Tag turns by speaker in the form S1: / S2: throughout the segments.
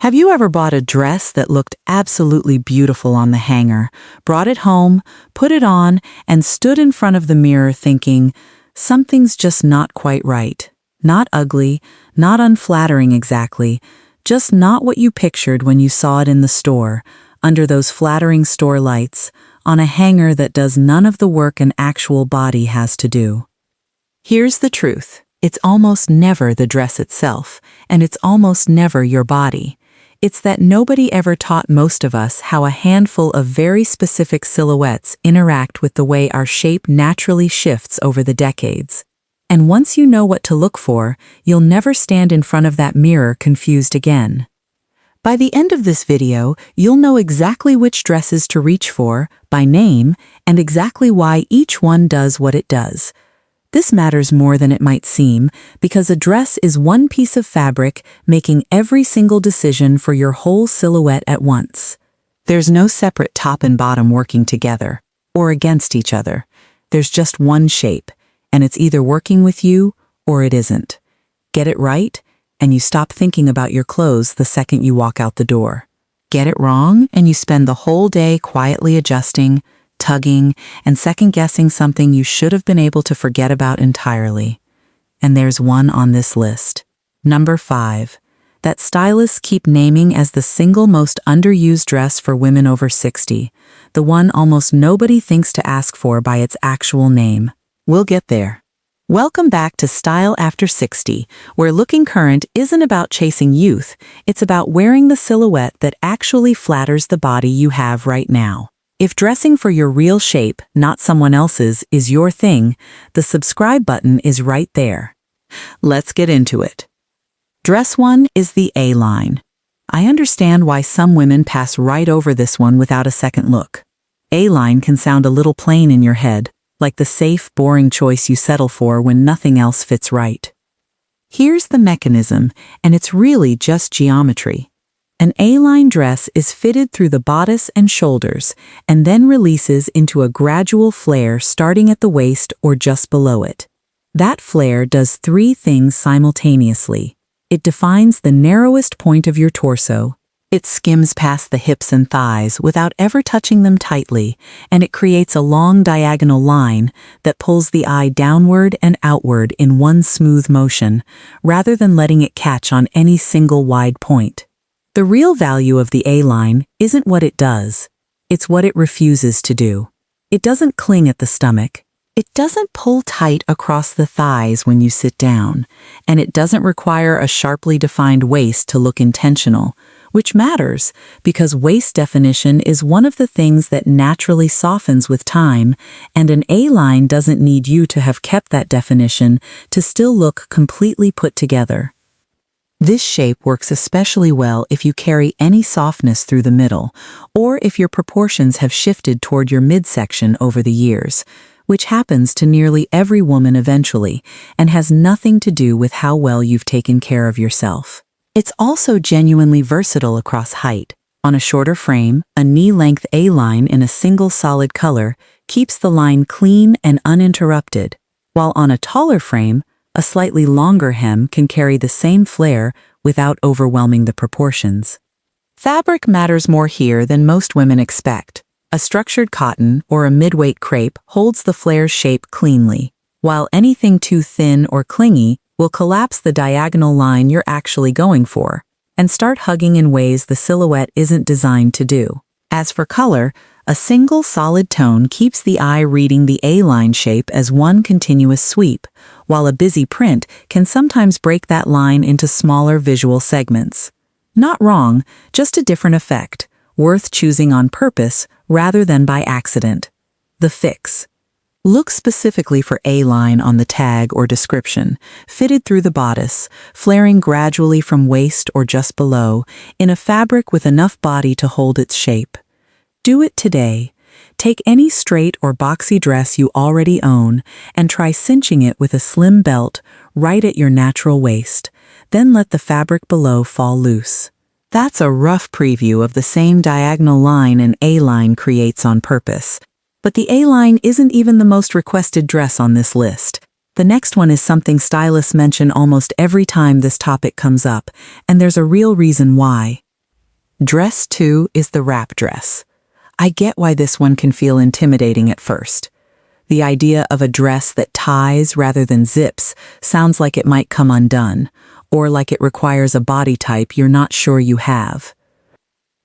S1: Have you ever bought a dress that looked absolutely beautiful on the hanger, brought it home, put it on, and stood in front of the mirror thinking, something's just not quite right? Not ugly, not unflattering exactly, just not what you pictured when you saw it in the store, under those flattering store lights, on a hanger that does none of the work an actual body has to do. Here's the truth. It's almost never the dress itself, and it's almost never your body. It's that nobody ever taught most of us how a handful of very specific silhouettes interact with the way our shape naturally shifts over the decades. And once you know what to look for, you'll never stand in front of that mirror confused again. By the end of this video, you'll know exactly which dresses to reach for, by name, and exactly why each one does what it does. This matters more than it might seem, because a dress is one piece of fabric making every single decision for your whole silhouette at once. There's no separate top and bottom working together, or against each other. There's just one shape, and it's either working with you, or it isn't. Get it right, and you stop thinking about your clothes the second you walk out the door. Get it wrong, and you spend the whole day quietly adjusting, tugging, and second-guessing something you should have been able to forget about entirely. And there's one on this list. Number 5. That stylists keep naming as the single most underused dress for women over 60, the one almost nobody thinks to ask for by its actual name. We'll get there. Welcome back to Style After 60, where looking current isn't about chasing youth, it's about wearing the silhouette that actually flatters the body you have right now. If dressing for your real shape, not someone else's, is your thing, the subscribe button is right there. Let's get into it. Dress 1 is the A-line. I understand why some women pass right over this one without a second look. A-line can sound a little plain in your head, like the safe, boring choice you settle for when nothing else fits right. Here's the mechanism, and it's really just geometry. An A-line dress is fitted through the bodice and shoulders, and then releases into a gradual flare starting at the waist or just below it. That flare does 3 things simultaneously. It defines the narrowest point of your torso, it skims past the hips and thighs without ever touching them tightly, and it creates a long diagonal line that pulls the eye downward and outward in one smooth motion, rather than letting it catch on any single wide point. The real value of the A-line isn't what it does, it's what it refuses to do. It doesn't cling at the stomach, it doesn't pull tight across the thighs when you sit down, and it doesn't require a sharply defined waist to look intentional, which matters because waist definition is one of the things that naturally softens with time, and an A-line doesn't need you to have kept that definition to still look completely put together. This shape works especially well if you carry any softness through the middle, or if your proportions have shifted toward your midsection over the years, which happens to nearly every woman eventually, and has nothing to do with how well you've taken care of yourself. It's also genuinely versatile across height. On a shorter frame, a knee-length A-line in a single solid color keeps the line clean and uninterrupted, while on a taller frame, a slightly longer hem can carry the same flare without overwhelming the proportions. Fabric matters more here than most women expect. A structured cotton or a mid-weight crepe holds the flare's shape cleanly, while anything too thin or clingy will collapse the diagonal line you're actually going for, and start hugging in ways the silhouette isn't designed to do. As for color, a single solid tone keeps the eye reading the A-line shape as one continuous sweep, while a busy print can sometimes break that line into smaller visual segments. Not wrong, just a different effect, worth choosing on purpose rather than by accident. The fix. Look specifically for A-line on the tag or description, fitted through the bodice, flaring gradually from waist or just below, in a fabric with enough body to hold its shape. Do it today. Take any straight or boxy dress you already own and try cinching it with a slim belt right at your natural waist. Then let the fabric below fall loose. That's a rough preview of the same diagonal line an A-line creates on purpose. But the A-line isn't even the most requested dress on this list. The next one is something stylists mention almost every time this topic comes up, and there's a real reason why. Dress 2 is the wrap dress. I get why this one can feel intimidating at first. The idea of a dress that ties rather than zips sounds like it might come undone, or like it requires a body type you're not sure you have.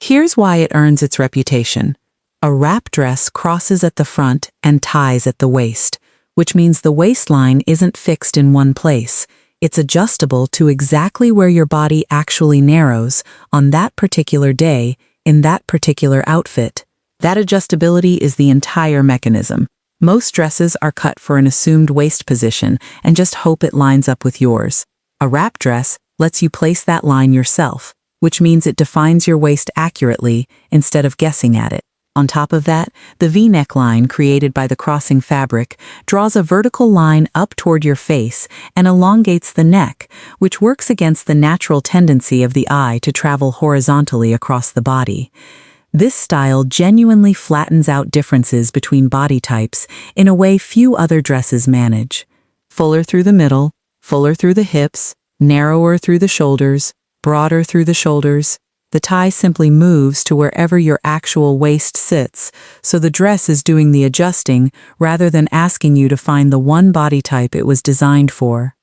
S1: Here's why it earns its reputation. A wrap dress crosses at the front and ties at the waist, which means the waistline isn't fixed in one place. It's adjustable to exactly where your body actually narrows on that particular day in that particular outfit. That adjustability is the entire mechanism. Most dresses are cut for an assumed waist position and just hope it lines up with yours. A wrap dress lets you place that line yourself, which means it defines your waist accurately instead of guessing at it. On top of that, the V-neck line created by the crossing fabric draws a vertical line up toward your face and elongates the neck, which works against the natural tendency of the eye to travel horizontally across the body. This style genuinely flattens out differences between body types in a way few other dresses manage. Fuller through the middle, fuller through the hips, narrower through the shoulders, broader through the shoulders. The tie simply moves to wherever your actual waist sits, so the dress is doing the adjusting rather than asking you to find the one body type it was designed for.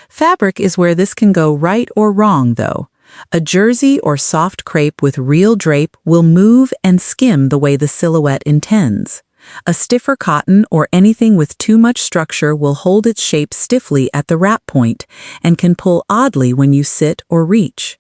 S1: Fabric is where this can go right or wrong, though. A jersey or soft crepe with real drape will move and skim the way the silhouette intends. A stiffer cotton or anything with too much structure will hold its shape stiffly at the wrap point and can pull oddly when you sit or reach.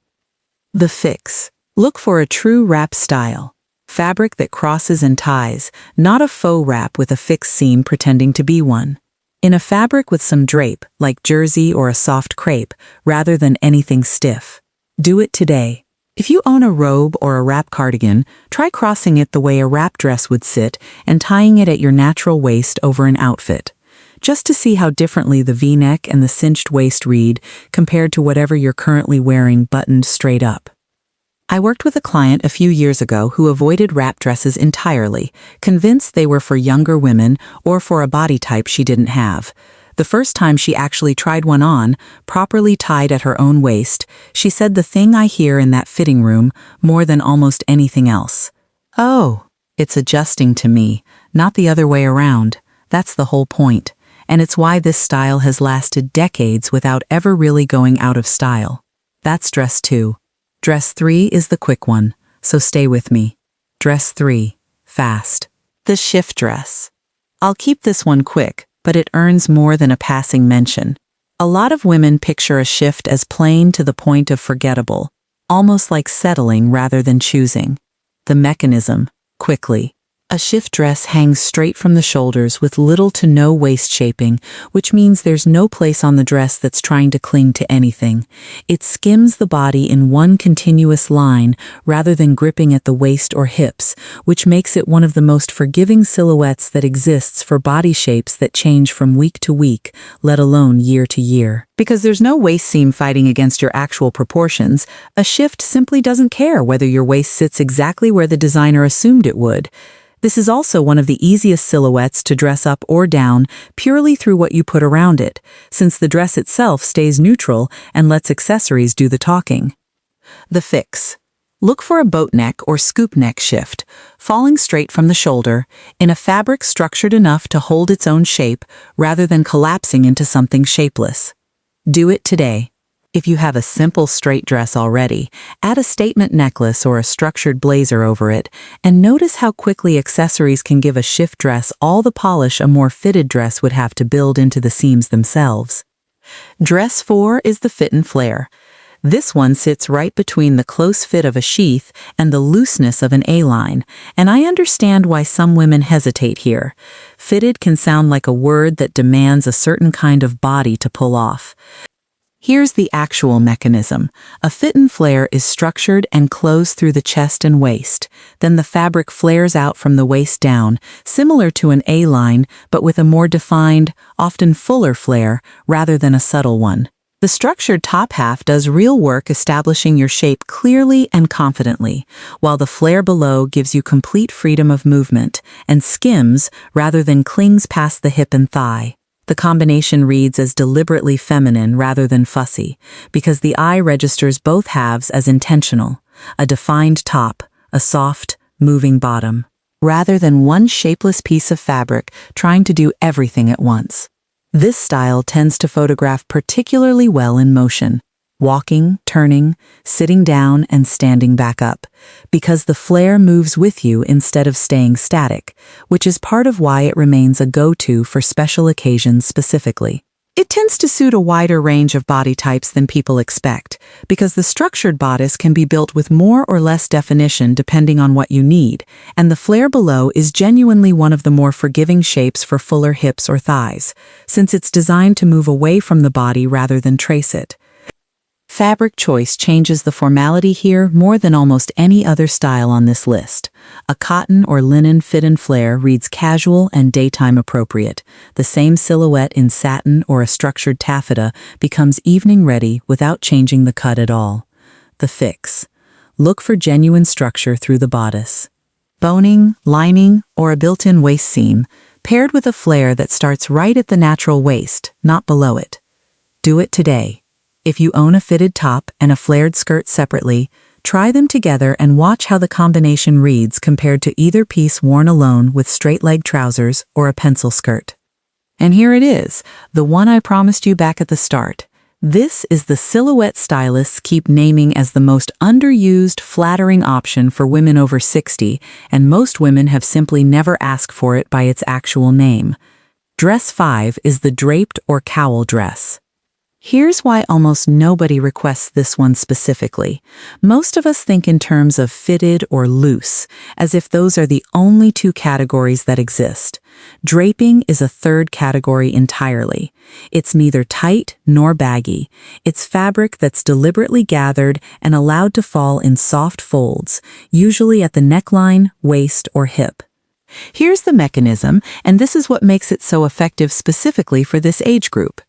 S1: The fix. Look for a true wrap style. Fabric that crosses and ties, not a faux wrap with a fixed seam pretending to be one. In a fabric with some drape, like jersey or a soft crepe, rather than anything stiff. Do it today. If you own a robe or a wrap cardigan, try crossing it the way a wrap dress would sit and tying it at your natural waist over an outfit, just to see how differently the V-neck and the cinched waist read compared to whatever you're currently wearing buttoned straight up. I worked with a client a few years ago who avoided wrap dresses entirely, convinced they were for younger women or for a body type she didn't have. The first time she actually tried one on, properly tied at her own waist, she said the thing I hear in that fitting room more than almost anything else. "Oh, it's adjusting to me, not the other way around. That's the whole point. And it's why this style has lasted decades without ever really going out of style." That's dress 2. Dress 3 is the quick one, so stay with me. Dress 3. Fast. The shift dress. I'll keep this one quick, but it earns more than a passing mention. A lot of women picture a shift as plain to the point of forgettable, almost like settling rather than choosing. The mechanism. Quickly. A shift dress hangs straight from the shoulders with little to no waist shaping, which means there's no place on the dress that's trying to cling to anything. It skims the body in one continuous line rather than gripping at the waist or hips, which makes it one of the most forgiving silhouettes that exists for body shapes that change from week to week, let alone year to year. Because there's no waist seam fighting against your actual proportions, a shift simply doesn't care whether your waist sits exactly where the designer assumed it would. This is also one of the easiest silhouettes to dress up or down purely through what you put around it, since the dress itself stays neutral and lets accessories do the talking. The fix. Look for a boat neck or scoop neck shift, falling straight from the shoulder, in a fabric structured enough to hold its own shape rather than collapsing into something shapeless. Do it today. If you have a simple straight dress already, add a statement necklace or a structured blazer over it, and notice how quickly accessories can give a shift dress all the polish a more fitted dress would have to build into the seams themselves. Dress 4 is the fit and flare. This one sits right between the close fit of a sheath and the looseness of an A-line, and I understand why some women hesitate here. Fitted can sound like a word that demands a certain kind of body to pull off. Here's the actual mechanism. A fit and flare is structured and closed through the chest and waist. Then the fabric flares out from the waist down, similar to an A-line, but with a more defined, often fuller flare, rather than a subtle one. The structured top half does real work establishing your shape clearly and confidently, while the flare below gives you complete freedom of movement and skims rather than clings past the hip and thigh. The combination reads as deliberately feminine rather than fussy, because the eye registers both halves as intentional. a defined top, a soft, moving bottom, rather than one shapeless piece of fabric trying to do everything at once. This style tends to photograph particularly well in motion, walking, turning, sitting down, and standing back up, because the flare moves with you instead of staying static, which is part of why it remains a go-to for special occasions specifically. It tends to suit a wider range of body types than people expect, because the structured bodice can be built with more or less definition depending on what you need, and the flare below is genuinely one of the more forgiving shapes for fuller hips or thighs, since it's designed to move away from the body rather than trace it. Fabric choice changes the formality here more than almost any other style on this list. A cotton or linen fit and flare reads casual and daytime appropriate. The same silhouette in satin or a structured taffeta becomes evening ready without changing the cut at all. The fix. Look for genuine structure through the bodice. Boning, lining, or a built-in waist seam, paired with a flare that starts right at the natural waist, not below it. Do it today. If you own a fitted top and a flared skirt separately, try them together and watch how the combination reads compared to either piece worn alone with straight-leg trousers or a pencil skirt. And here it is, the one I promised you back at the start. This is the silhouette stylists keep naming as the most underused, flattering option for women over 60, and most women have simply never asked for it by its actual name. Dress 5 is the draped or cowl dress. Here's why almost nobody requests this one specifically. Most of us think in terms of fitted or loose, as if those are the only two categories that exist. Draping is a third category entirely. It's neither tight nor baggy. It's fabric that's deliberately gathered and allowed to fall in soft folds, usually at the neckline, waist, or hip. Here's the mechanism, and this is what makes it so effective specifically for this age group.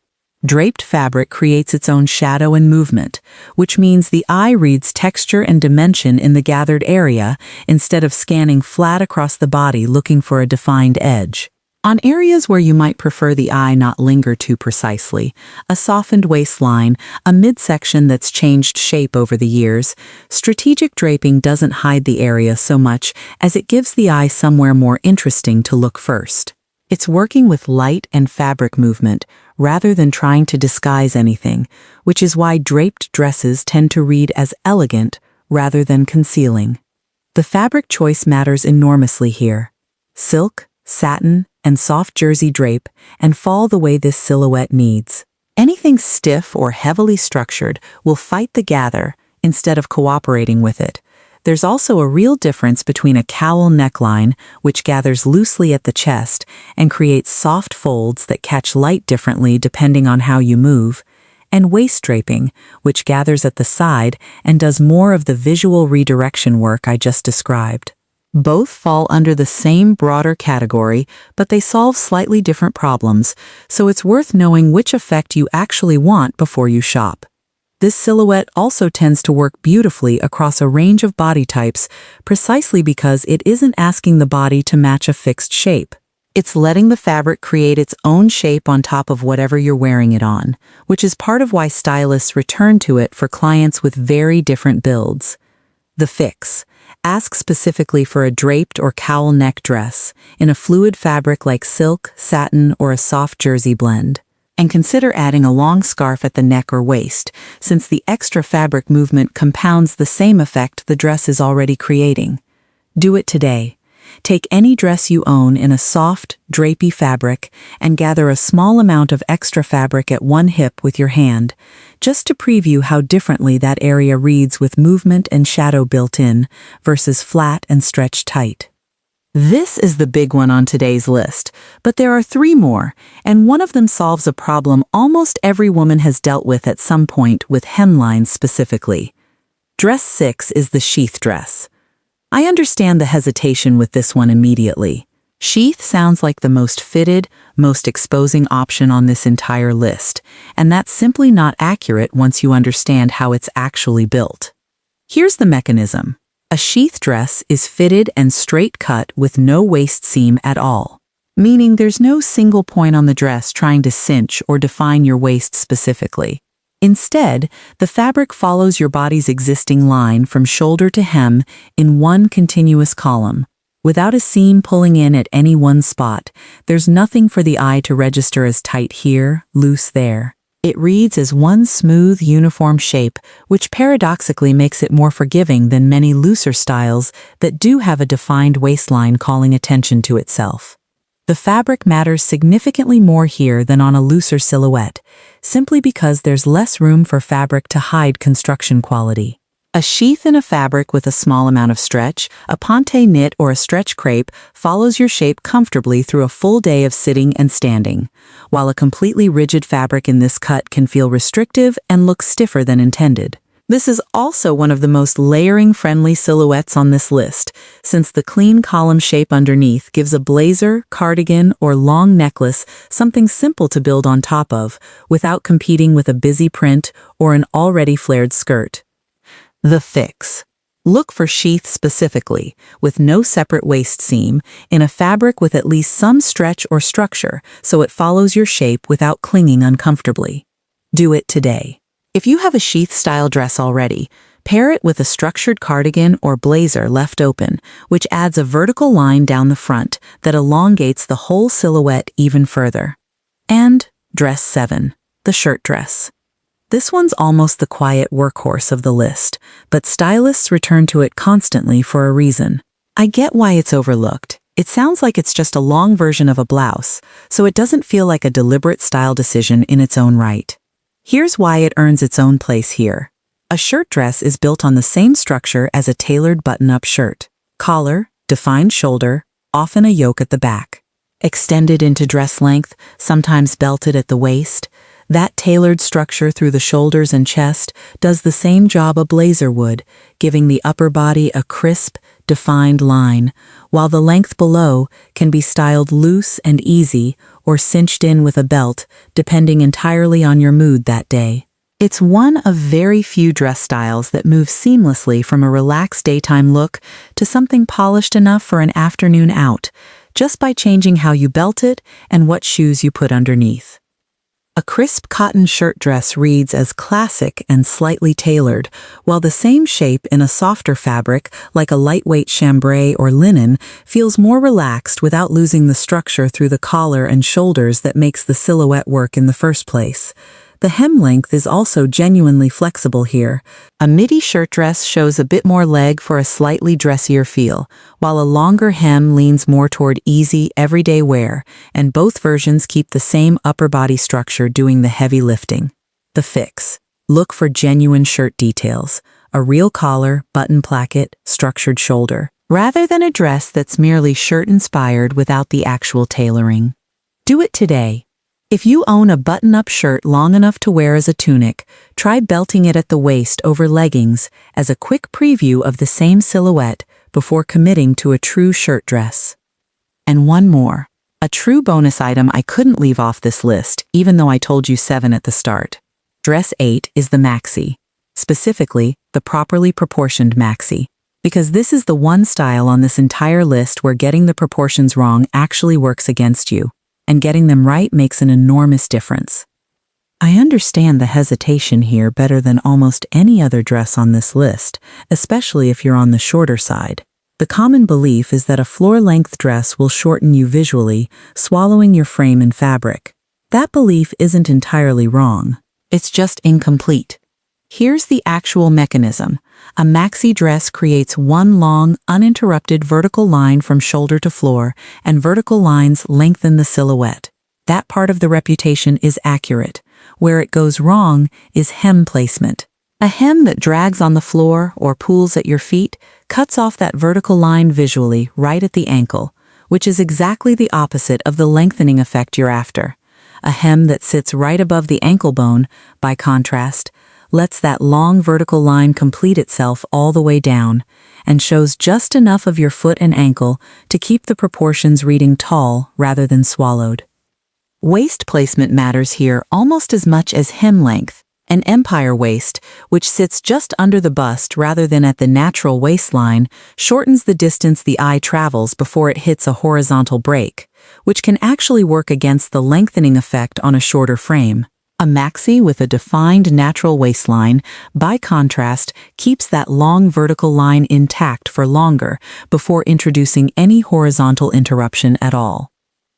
S1: Draped fabric creates its own shadow and movement, which means the eye reads texture and dimension in the gathered area instead of scanning flat across the body looking for a defined edge. On areas where you might prefer the eye not linger too precisely, a softened waistline, a midsection that's changed shape over the years, strategic draping doesn't hide the area so much as it gives the eye somewhere more interesting to look first. It's working with light and fabric movement rather than trying to disguise anything, which is why draped dresses tend to read as elegant rather than concealing. The fabric choice matters enormously here. Silk, satin, and soft jersey drape and fall the way this silhouette needs. Anything stiff or heavily structured will fight the gather instead of cooperating with it. There's also a real difference between a cowl neckline, which gathers loosely at the chest and creates soft folds that catch light differently depending on how you move, and waist draping, which gathers at the side and does more of the visual redirection work I just described. Both fall under the same broader category, but they solve slightly different problems, so it's worth knowing which effect you actually want before you shop. This silhouette also tends to work beautifully across a range of body types precisely because it isn't asking the body to match a fixed shape. It's letting the fabric create its own shape on top of whatever you're wearing it on, which is part of why stylists return to it for clients with very different builds. The fix. Ask specifically for a draped or cowl neck dress in a fluid fabric like silk, satin, or a soft jersey blend. And consider adding a long scarf at the neck or waist, since the extra fabric movement compounds the same effect the dress is already creating. Do it today. Take any dress you own in a soft, drapey fabric and gather a small amount of extra fabric at one hip with your hand, just to preview how differently that area reads with movement and shadow built in versus flat and stretched tight. This is the big one on today's list, but there are 3 more, and one of them solves a problem almost every woman has dealt with at some point with hemlines specifically. Dress 6 is the sheath dress. I understand the hesitation with this one immediately. Sheath sounds like the most fitted, most exposing option on this entire list, and that's simply not accurate once you understand how it's actually built. Here's the mechanism. A sheath dress is fitted and straight cut with no waist seam at all, meaning there's no single point on the dress trying to cinch or define your waist specifically. Instead, the fabric follows your body's existing line from shoulder to hem in one continuous column. Without a seam pulling in at any one spot, there's nothing for the eye to register as tight here, loose there. It reads as one smooth, uniform shape, which paradoxically makes it more forgiving than many looser styles that do have a defined waistline calling attention to itself. The fabric matters significantly more here than on a looser silhouette, simply because there's less room for fabric to hide construction quality. A sheath in a fabric with a small amount of stretch, a ponte knit or a stretch crepe follows your shape comfortably through a full day of sitting and standing, while a completely rigid fabric in this cut can feel restrictive and look stiffer than intended. This is also one of the most layering-friendly silhouettes on this list, since the clean column shape underneath gives a blazer, cardigan, or long necklace something simple to build on top of, without competing with a busy print or an already flared skirt. The fix. Look for sheath specifically, with no separate waist seam, in a fabric with at least some stretch or structure so it follows your shape without clinging uncomfortably. Do it today. If you have a sheath-style dress already, pair it with a structured cardigan or blazer left open, which adds a vertical line down the front that elongates the whole silhouette even further. And dress 7, the shirt dress. This one's almost the quiet workhorse of the list, but stylists return to it constantly for a reason. I get why it's overlooked. It sounds like it's just a long version of a blouse, so it doesn't feel like a deliberate style decision in its own right. Here's why it earns its own place here. A shirt dress is built on the same structure as a tailored button-up shirt. Collar, defined shoulder, often a yoke at the back. Extended into dress length, sometimes belted at the waist. That tailored structure through the shoulders and chest does the same job a blazer would, giving the upper body a crisp, defined line, while the length below can be styled loose and easy or cinched in with a belt, depending entirely on your mood that day. It's one of very few dress styles that moves seamlessly from a relaxed daytime look to something polished enough for an afternoon out, just by changing how you belt it and what shoes you put underneath. A crisp cotton shirt dress reads as classic and slightly tailored, while the same shape in a softer fabric, like a lightweight chambray or linen, feels more relaxed without losing the structure through the collar and shoulders that makes the silhouette work in the first place. The hem length is also genuinely flexible here. A midi shirt dress shows a bit more leg for a slightly dressier feel, while a longer hem leans more toward easy, everyday wear, and both versions keep the same upper body structure doing the heavy lifting. The fix. Look for genuine shirt details, a real collar, button placket, structured shoulder, rather than a dress that's merely shirt-inspired without the actual tailoring. Do it today. If you own a button-up shirt long enough to wear as a tunic, try belting it at the waist over leggings as a quick preview of the same silhouette before committing to a true shirt dress. And one more, a true bonus item I couldn't leave off this list, even though I told you 7 at the start. Dress 8 is the maxi, specifically the properly proportioned maxi, because this is the one style on this entire list where getting the proportions wrong actually works against you. And getting them right makes an enormous difference. I understand the hesitation here better than almost any other dress on this list, especially if you're on the shorter side. The common belief is that a floor-length dress will shorten you visually, swallowing your frame and fabric. That belief isn't entirely wrong. It's just incomplete. Here's the actual mechanism. A maxi dress creates one long, uninterrupted vertical line from shoulder to floor, and vertical lines lengthen the silhouette. That part of the reputation is accurate. Where it goes wrong is hem placement. A hem that drags on the floor or pools at your feet cuts off that vertical line visually right at the ankle, which is exactly the opposite of the lengthening effect you're after. A hem that sits right above the ankle bone, by contrast, lets that long vertical line complete itself all the way down and shows just enough of your foot and ankle to keep the proportions reading tall rather than swallowed. Waist placement matters here almost as much as hem length. An empire waist, which sits just under the bust rather than at the natural waistline, shortens the distance the eye travels before it hits a horizontal break, which can actually work against the lengthening effect on a shorter frame. A maxi with a defined natural waistline, by contrast, keeps that long vertical line intact for longer before introducing any horizontal interruption at all.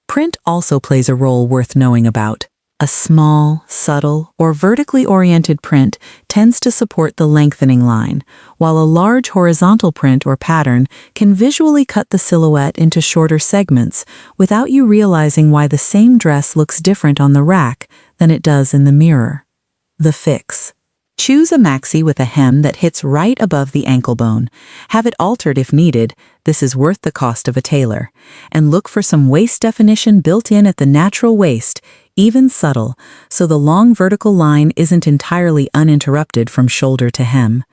S1: Print also plays a role worth knowing about. A small, subtle, or vertically oriented print tends to support the lengthening line, while a large horizontal print or pattern can visually cut the silhouette into shorter segments without you realizing why the same dress looks different on the rack than it does in the mirror. The fix. Choose a maxi with a hem that hits right above the ankle bone. Have it altered if needed. This is worth the cost of a tailor. And look for some waist definition built in at the natural waist, even subtle, so the long vertical line isn't entirely uninterrupted from shoulder to hem.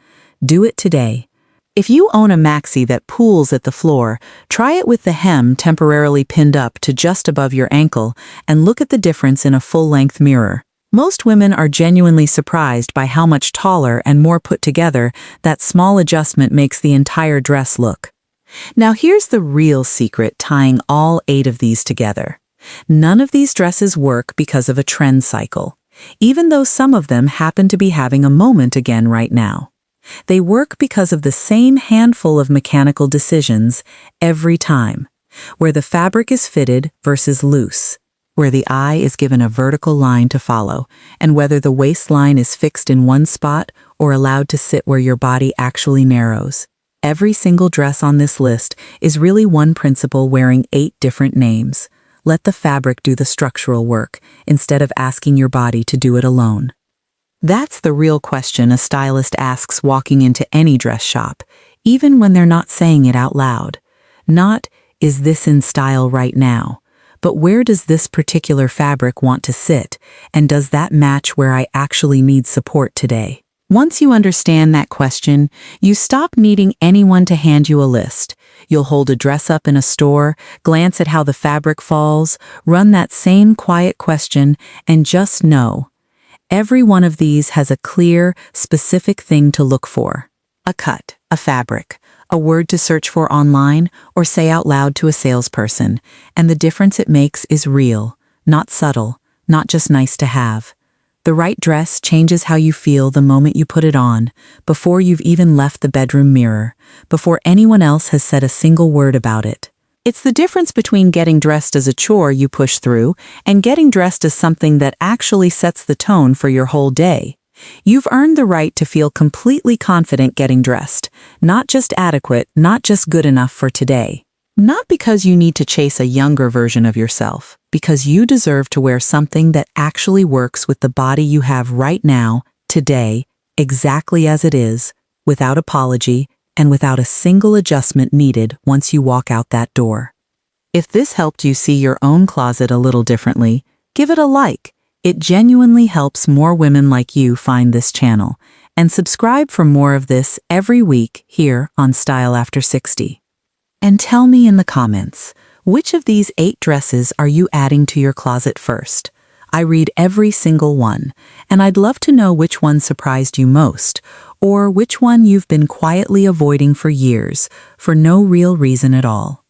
S1: Do it today. If you own a maxi that pools at the floor, try it with the hem temporarily pinned up to just above your ankle and look at the difference in a full-length mirror. Most women are genuinely surprised by how much taller and more put together that small adjustment makes the entire dress look. Now here's the real secret tying all 8 of these together. None of these dresses work because of a trend cycle, even though some of them happen to be having a moment again right now. They work because of the same handful of mechanical decisions every time, where the fabric is fitted versus loose, where the eye is given a vertical line to follow, and whether the waistline is fixed in one spot or allowed to sit where your body actually narrows. Every single dress on this list is really one principle wearing 8 different names. Let the fabric do the structural work instead of asking your body to do it alone. That's the real question a stylist asks walking into any dress shop, even when they're not saying it out loud. Not, is this in style right now? But where does this particular fabric want to sit, and does that match where I actually need support today? Once you understand that question, you stop needing anyone to hand you a list. You'll hold a dress up in a store, glance at how the fabric falls, run that same quiet question, and just know. Every one of these has a clear, specific thing to look for. A cut, a fabric, a word to search for online or say out loud to a salesperson, and the difference it makes is real, not subtle, not just nice to have. The right dress changes how you feel the moment you put it on, before you've even left the bedroom mirror, before anyone else has said a single word about it. It's the difference between getting dressed as a chore you push through and getting dressed as something that actually sets the tone for your whole day. You've earned the right to feel completely confident getting dressed, not just adequate, not just good enough for today. Not because you need to chase a younger version of yourself, because you deserve to wear something that actually works with the body you have right now, today, exactly as it is, without apology, and without a single adjustment needed once you walk out that door. If this helped you see your own closet a little differently, give it a like. It genuinely helps more women like you find this channel. And subscribe for more of this every week here on Style After 60. And tell me in the comments, which of these 8 dresses are you adding to your closet first? I read every single one, and I'd love to know which one surprised you most, or which one you've been quietly avoiding for years, for no real reason at all.